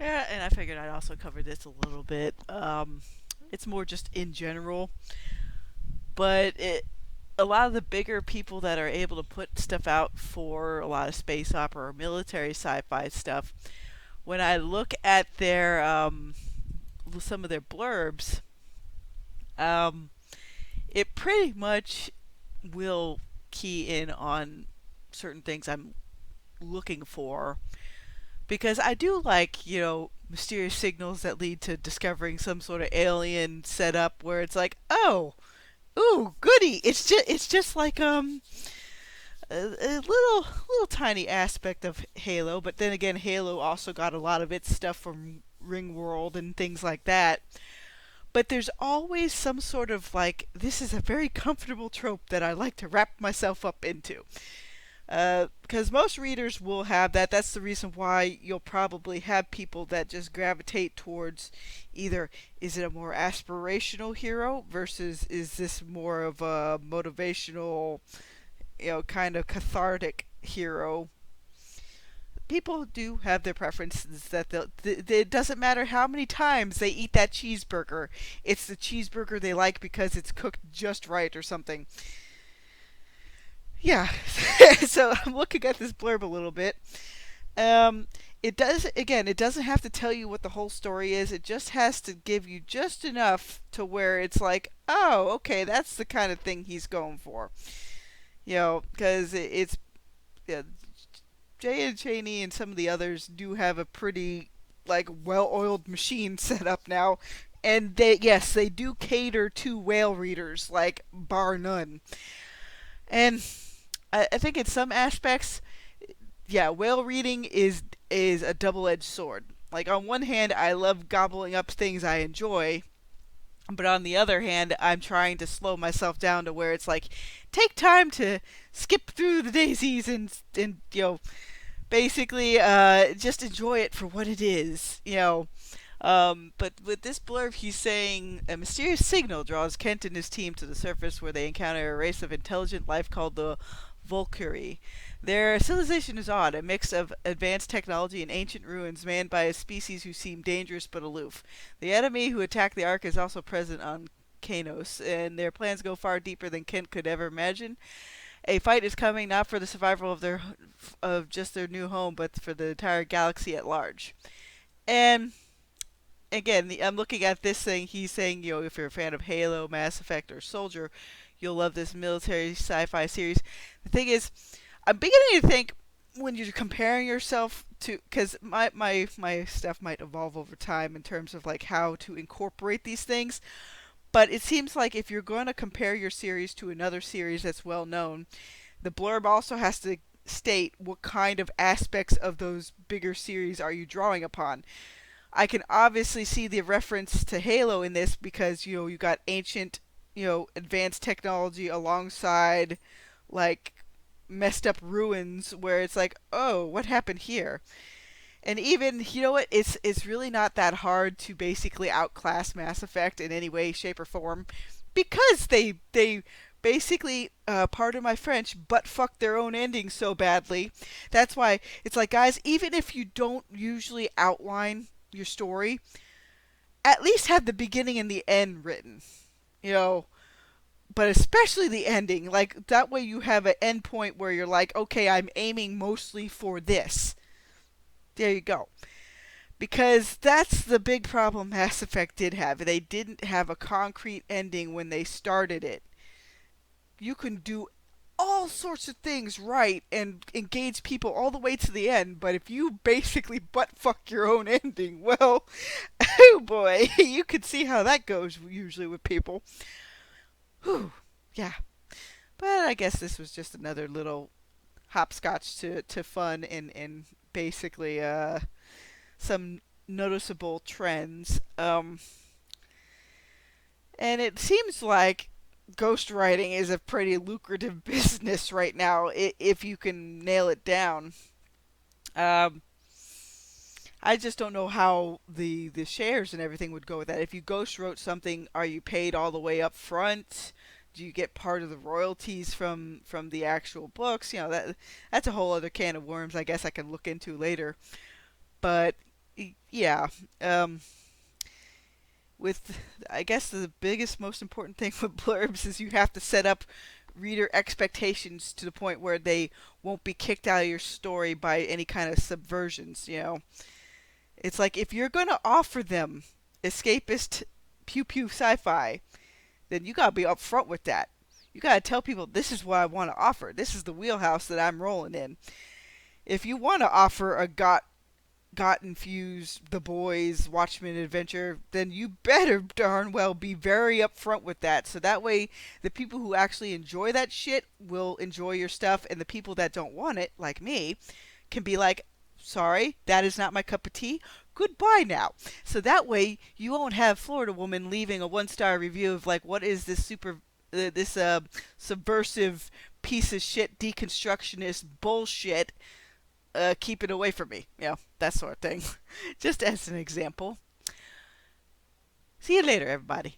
Yeah, and I figured I'd also cover this a little bit. It's more just in general, but a lot of the bigger people that are able to put stuff out for a lot of space opera or military sci-fi stuff, when I look at their some of their blurbs, um, it pretty much will key in on certain things I'm looking for, because I do like, mysterious signals that lead to discovering some sort of alien setup where it's like, oh, ooh, goody. It's just like a little tiny aspect of Halo, but then again, Halo also got a lot of its stuff from Ringworld and things like that. But there's always some sort of like, this is a very comfortable trope that I like to wrap myself up into. Because most readers will have that. That's the reason why you'll probably have people that just gravitate towards either, is it a more aspirational hero versus is this more of a motivational, kind of cathartic hero. People do have their preferences that it doesn't matter how many times they eat that cheeseburger. It's the cheeseburger they like because it's cooked just right or something. Yeah. So I'm looking at this blurb a little bit. Um, it does, again, it doesn't have to tell you what the whole story is. It just has to give you just enough to where it's like, oh, okay, that's the kind of thing he's going for. Because it's, yeah, Jay and Cheney and some of the others do have a pretty like well-oiled machine set up now, and they do cater to whale readers, like bar none. And I think in some aspects, yeah, whale reading is a double-edged sword. Like on one hand, I love gobbling up things I enjoy, but on the other hand, I'm trying to slow myself down to where it's like, take time to skip through the daisies and basically just enjoy it for what it is. But with this blurb, he's saying a mysterious signal draws Kent and his team to the surface, where they encounter a race of intelligent life called the Volkuri. Their civilization is odd, a mix of advanced technology and ancient ruins manned by a species who seem dangerous but aloof. The enemy who attacked the Ark is also present on Kanos, and their plans go far deeper than Kent could ever imagine. A fight is coming, not for the survival of just their new home, but for the entire galaxy at large. And again, I'm looking at this thing. He's saying, if you're a fan of Halo, Mass Effect, or Soldier, you'll love this military sci-fi series. The thing is, I'm beginning to think, when you're comparing yourself to, because my stuff might evolve over time in terms of like how to incorporate these things. But it seems like if you're going to compare your series to another series that's well known, the blurb also has to state what kind of aspects of those bigger series are you drawing upon. I can obviously see the reference to Halo in this because you got ancient, advanced technology alongside like messed up ruins where it's like, oh, what happened here? And even, what, it's really not that hard to basically outclass Mass Effect in any way, shape, or form, because they basically, pardon my French, butt fuck their own ending so badly. That's why it's like, guys, even if you don't usually outline your story, at least have the beginning and the end written. You know, but especially the ending. Like that way you have an end point where you're like, okay, I'm aiming mostly for this. There you go. Because that's the big problem Mass Effect did have. They didn't have a concrete ending when they started it. You can do all sorts of things right and engage people all the way to the end, but if you basically butt fuck your own ending, well, oh boy, you can see how that goes usually with people. Whew, yeah. But I guess this was just another little hopscotch to fun and basically some noticeable trends. And it seems like ghostwriting is a pretty lucrative business right now if you can nail it down. Um, I just don't know how the shares and everything would go with that. If you ghost wrote something, are you paid all the way up front? Do you get part of the royalties from the actual books? That's a whole other can of worms. I guess I can look into later. But Yeah. Um, with I guess the biggest, most important thing with blurbs is you have to set up reader expectations to the point where they won't be kicked out of your story by any kind of subversions. It's like if you're gonna offer them escapist pew pew sci-fi, then you gotta be upfront with that. You gotta tell people this is what I want to offer. This is the wheelhouse that I'm rolling in. If you want to offer a got infused The Boys Watchmen adventure, then you better darn well be very upfront with that. So that way, the people who actually enjoy that shit will enjoy your stuff, and the people that don't want it, like me, can be like, sorry, that is not my cup of tea. Goodbye now. So that way, you won't have Florida Woman leaving a 1-star review of like, what is this this subversive piece of shit deconstructionist bullshit, keep it away from me. That sort of thing. Just as an example. See you later, everybody.